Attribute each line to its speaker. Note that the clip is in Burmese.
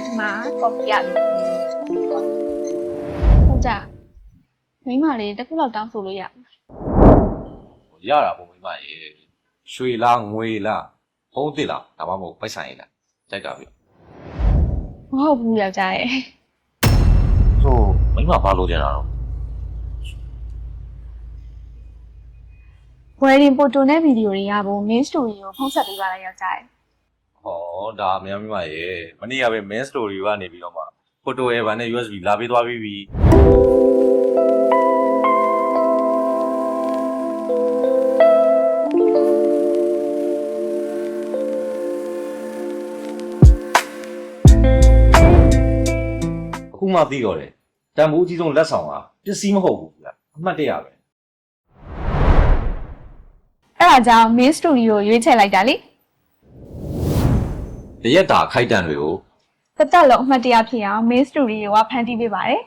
Speaker 1: ဒီမှာကော်ဖီရတယ်ဟုတ်ကြမိမလေးတစ်ခုလောက်တောင်းဆိုလို့ရ
Speaker 2: ရတာပေါ့မိမရေရွှေလားငွေလားဖုံးတစ်လားဒါမှမဟုတ်ပိုက်ဆိုင်လားကြိုက်တာပြီ
Speaker 1: မဟုတ်ဘူးယောက်ျားရဲ့
Speaker 2: ဆိုမိမဘာလို့ကြတာတော့
Speaker 1: wedding photo နဲ့ video တွေရဖို့ main story ကိုဖုံးဆက်ပေးပါလိုက်ယောက်ျားရဲ့
Speaker 2: ဟောဒါအများမိမရေမနေ့ကပဲ main story ကနေပြီးတော့မှ photo ရဲ့ဗန်နဲ့ USB လာပေးသွားပြီးပြီအခုမှသိတော့တယ်တန်ဖိုးအကြီးဆုံးလက်ဆောင်ကပစ္စည်းမဟုတ်ဘူးဗျအမှတ်တရပဲ
Speaker 1: အဲ့ဒါကြောင့် main story ကိုရွေးချယ်လိုက်တာလေ
Speaker 2: တရက်တာခိုက်တန်တွေကို
Speaker 1: သက်သက်လုံးအမှတ်တရဖြစ်အောင် main story ကိုဖန်တီးပေးပါတယ်